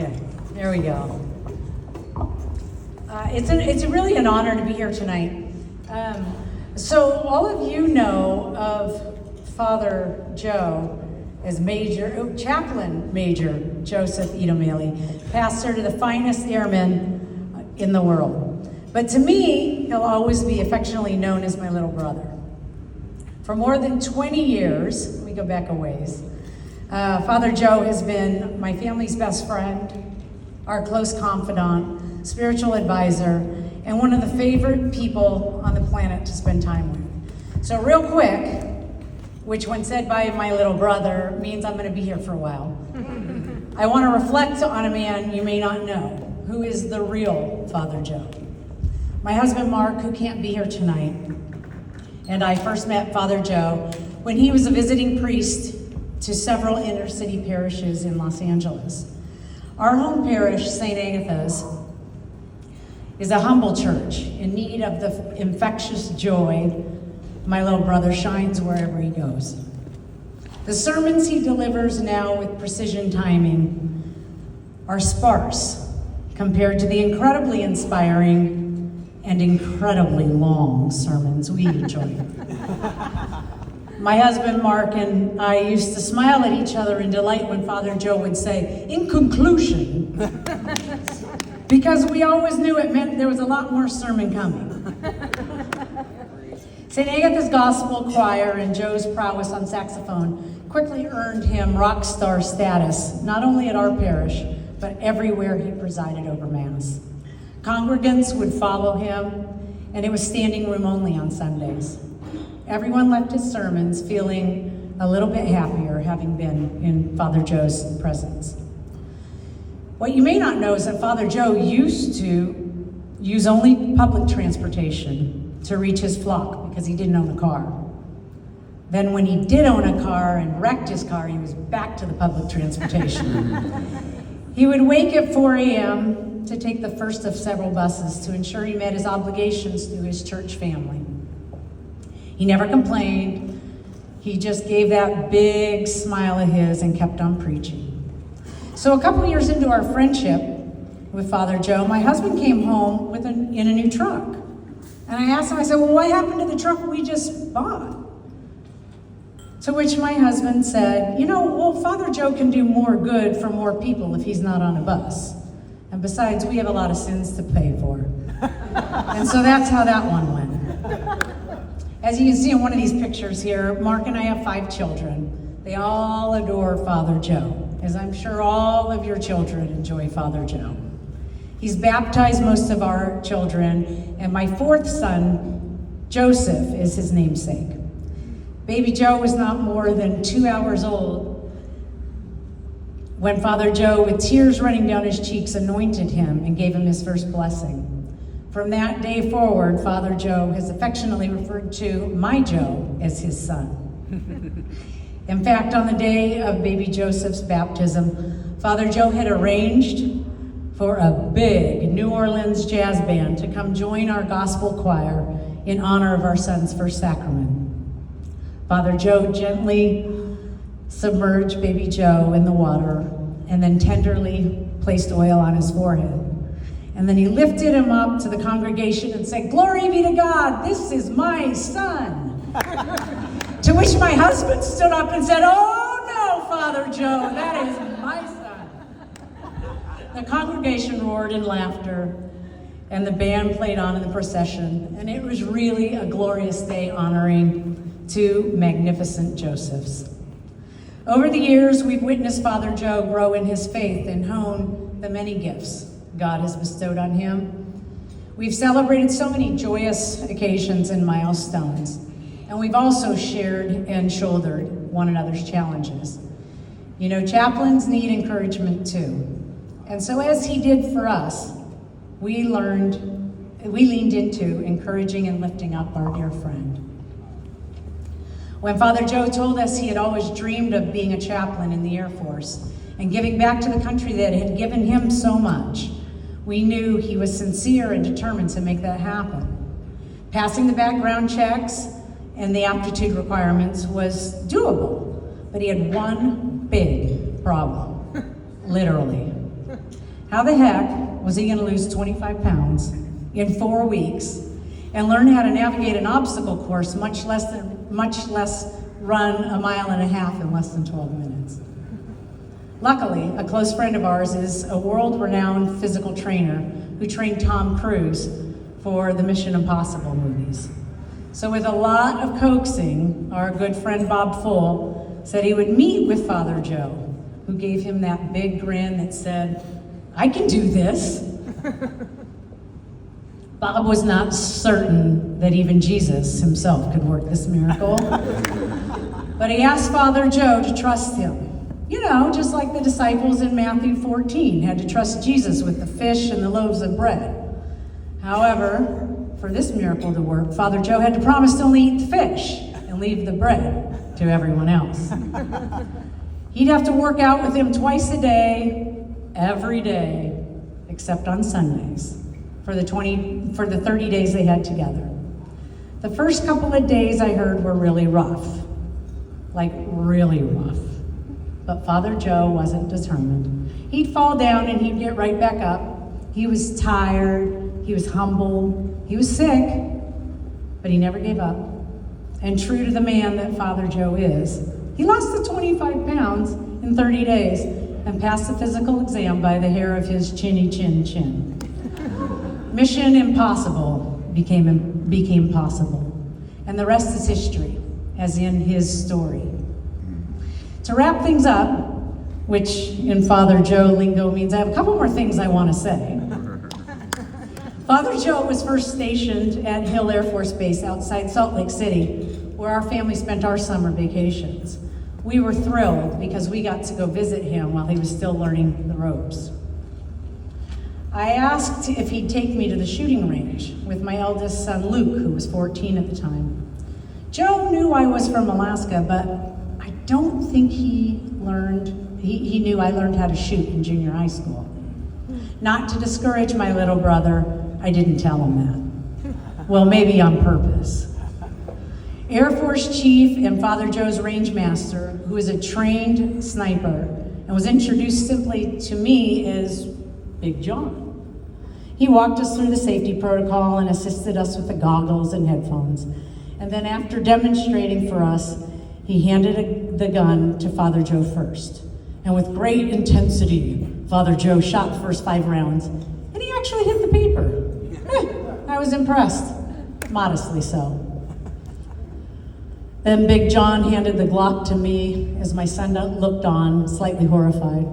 Okay, there we go. It's really an honor to be here tonight. So all of you know of Father Joe as Chaplain Major Joseph Edomili, pastor to the finest airmen in the world. But to me, he'll always be affectionately known as my little brother. For more than 20 years, let me go back a ways, Father Joe has been my family's best friend, our close confidant, spiritual advisor, and one of the favorite people on the planet to spend time with. So real quick, which when said by my little brother means I'm going to be here for a while, I want to reflect on a man you may not know, who is the real Father Joe. My husband Mark, who can't be here tonight, and I first met Father Joe when he was a visiting priest to several inner city parishes in Los Angeles. Our home parish, St. Agatha's, is a humble church in need of the infectious joy my little brother shines wherever he goes. The sermons he delivers now with precision timing are sparse compared to the incredibly inspiring and incredibly long sermons we enjoy. My husband Mark and I used to smile at each other in delight when Father Joe would say, "In conclusion," because we always knew it meant there was a lot more sermon coming. St. Agatha's Gospel Choir and Joe's prowess on saxophone quickly earned him rock star status, not only at our parish, but everywhere he presided over Mass. Congregants would follow him, and it was standing room only on Sundays. Everyone left his sermons feeling a little bit happier having been in Father Joe's presence. What you may not know is that Father Joe used to use only public transportation to reach his flock because he didn't own a car. Then when he did own a car and wrecked his car, he was back to the public transportation. He would wake at 4 a.m. to take the first of several buses to ensure he met his obligations to his church family. He never complained. He just gave that big smile of his and kept on preaching. So a couple years into our friendship with Father Joe, my husband came home in a new truck. And I asked him, I said, "Well, what happened to the truck we just bought?" To which my husband said, "Well, Father Joe can do more good for more people if he's not on a bus. And besides, we have a lot of sins to pay for." And so that's how that one went. As you can see in one of these pictures here, Mark and I have 5 children. They all adore Father Joe, as I'm sure all of your children enjoy Father Joe. He's baptized most of our children, and my 4th son, Joseph, is his namesake. Baby Joe was not more than 2 hours old when Father Joe, with tears running down his cheeks, anointed him and gave him his first blessing. From that day forward, Father Joe has affectionately referred to my Joe as his son. In fact, on the day of baby Joseph's baptism, Father Joe had arranged for a big New Orleans jazz band to come join our gospel choir in honor of our son's first sacrament. Father Joe gently submerged baby Joe in the water and then tenderly placed oil on his forehead. And then he lifted him up to the congregation and said, "Glory be to God, this is my son." To which my husband stood up and said, "Oh no, Father Joe, that is my son." The congregation roared in laughter, and the band played on in the procession, and it was really a glorious day honoring 2 magnificent Josephs. Over the years, we've witnessed Father Joe grow in his faith and hone the many gifts God has bestowed on him. We've celebrated so many joyous occasions and milestones, and we've also shared and shouldered one another's challenges. Chaplains need encouragement too. And so as he did for us, we leaned into encouraging and lifting up our dear friend. When Father Joe told us he had always dreamed of being a chaplain in the Air Force and giving back to the country that had given him so much, we knew he was sincere and determined to make that happen. Passing the background checks and the aptitude requirements was doable, but he had one big problem, literally. How the heck was he going to lose 25 pounds in 4 weeks and learn how to navigate an obstacle course, much less run a mile and a half in less than 12 minutes? Luckily, a close friend of ours is a world-renowned physical trainer who trained Tom Cruise for the Mission Impossible movies. So with a lot of coaxing, our good friend Bob Full said he would meet with Father Joe, who gave him that big grin that said, "I can do this." Bob was not certain that even Jesus himself could work this miracle, but he asked Father Joe to trust him. You know, just like the disciples in Matthew 14 had to trust Jesus with the fish and the loaves of bread. However, for this miracle to work, Father Joe had to promise to only eat the fish and leave the bread to everyone else. He'd have to work out with him twice a day, every day, except on Sundays, for the 30 days they had together. The first couple of days I heard were really rough, like really rough. But Father Joe wasn't determined. He'd fall down and he'd get right back up. He was tired, he was humbled, he was sick, but he never gave up. And true to the man that Father Joe is, he lost the 25 pounds in 30 days and passed the physical exam by the hair of his chinny chin chin. Mission Impossible became possible. And the rest is history, as in his story. To wrap things up, which in Father Joe lingo means I have a couple more things I want to say. Father Joe was first stationed at Hill Air Force Base outside Salt Lake City, where our family spent our summer vacations. We were thrilled because we got to go visit him while he was still learning the ropes. I asked if he'd take me to the shooting range with my eldest son Luke, who was 14 at the time. Joe knew I was from Alaska, but I don't think he knew I learned how to shoot in junior high school. Not to discourage my little brother, I didn't tell him that. Well, maybe on purpose. Air Force Chief and Father Joe's range master, who is a trained sniper and was introduced simply to me as Big John. He walked us through the safety protocol and assisted us with the goggles and headphones. And then after demonstrating for us, he handed the gun to Father Joe first. And with great intensity, Father Joe shot the first 5 rounds, and he actually hit the paper. I was impressed, modestly so. Then Big John handed the Glock to me as my son looked on, slightly horrified.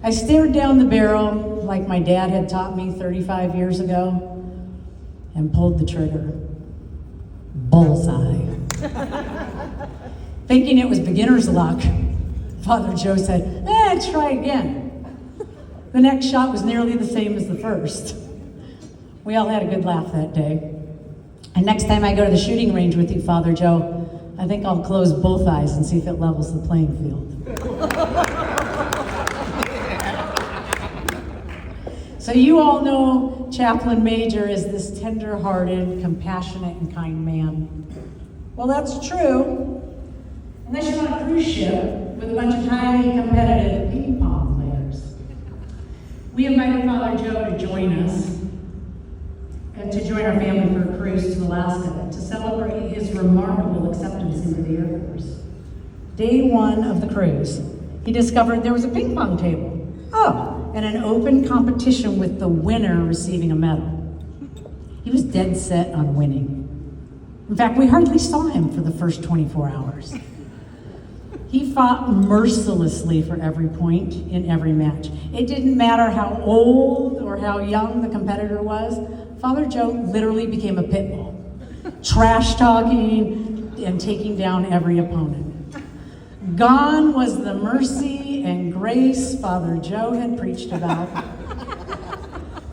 I stared down the barrel like my dad had taught me 35 years ago and pulled the trigger. Bullseye. Thinking it was beginner's luck, Father Joe said, try again. The next shot was nearly the same as the first. We all had a good laugh that day. And next time I go to the shooting range with you, Father Joe, I think I'll close both eyes and see if it levels the playing field. So you all know Chaplain Major is this tender-hearted, compassionate, and kind man. Well, that's true, unless you're on a cruise ship with a bunch of highly competitive ping pong players. We invited Father Joe to join us and to join our family for a cruise to Alaska to celebrate his remarkable acceptance into the Air Force. Day 1 of the cruise, he discovered there was a ping pong table. And an open competition with the winner receiving a medal. He was dead set on winning. In fact, we hardly saw him for the first 24 hours. He fought mercilessly for every point in every match. It didn't matter how old or how young the competitor was. Father Joe literally became a pit bull, trash talking and taking down every opponent. Gone was the mercy and grace Father Joe had preached about.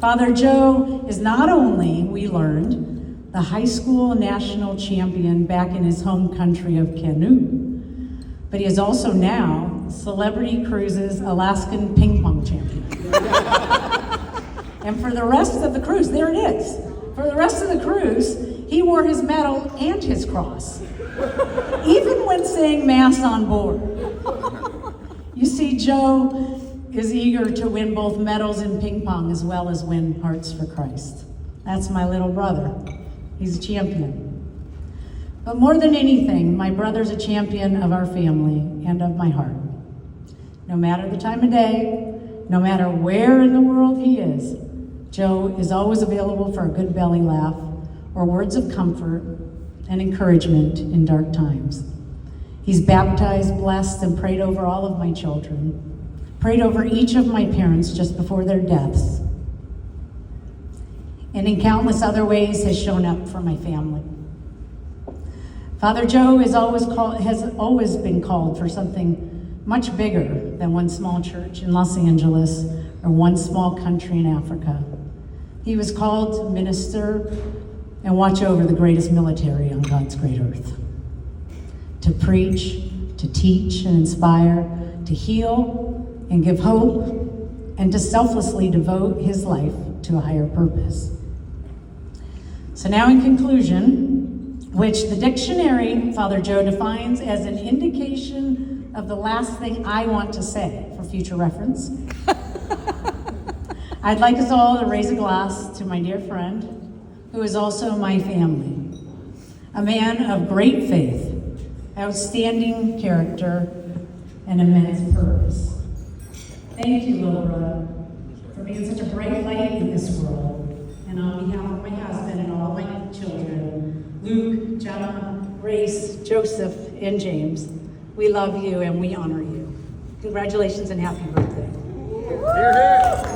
Father Joe is not only, we learned, the high school national champion back in his home country of Canoe, but he is also now Celebrity Cruises Alaskan ping pong champion. And for the rest of the cruise, there it is. For the rest of the cruise, he wore his medal and his cross, even when saying Mass on board. You see, Joe is eager to win both medals in ping pong as well as win hearts for Christ. That's my little brother. He's a champion. But more than anything, my brother's a champion of our family and of my heart. No matter the time of day, no matter where in the world he is, Joe is always available for a good belly laugh or words of comfort and encouragement in dark times. He's baptized, blessed, and prayed over all of my children, prayed over each of my parents just before their deaths, and in countless other ways has shown up for my family. Father Joe has always been called for something much bigger than one small church in Los Angeles or one small country in Africa. He was called to minister and watch over the greatest military on God's great earth. To preach, to teach and inspire, to heal and give hope, and to selflessly devote his life to a higher purpose. So now in conclusion, which the dictionary, Father Joe, defines as an indication of the last thing I want to say for future reference, I'd like us all to raise a glass to my dear friend, who is also my family, a man of great faith, outstanding character, and immense purpose. Thank you, little brother, for being such a bright light in this world. And on behalf of my husband and all my children, Luke, Gemma, Grace, Joseph, and James, we love you and we honor you. Congratulations and happy birthday. Here, here.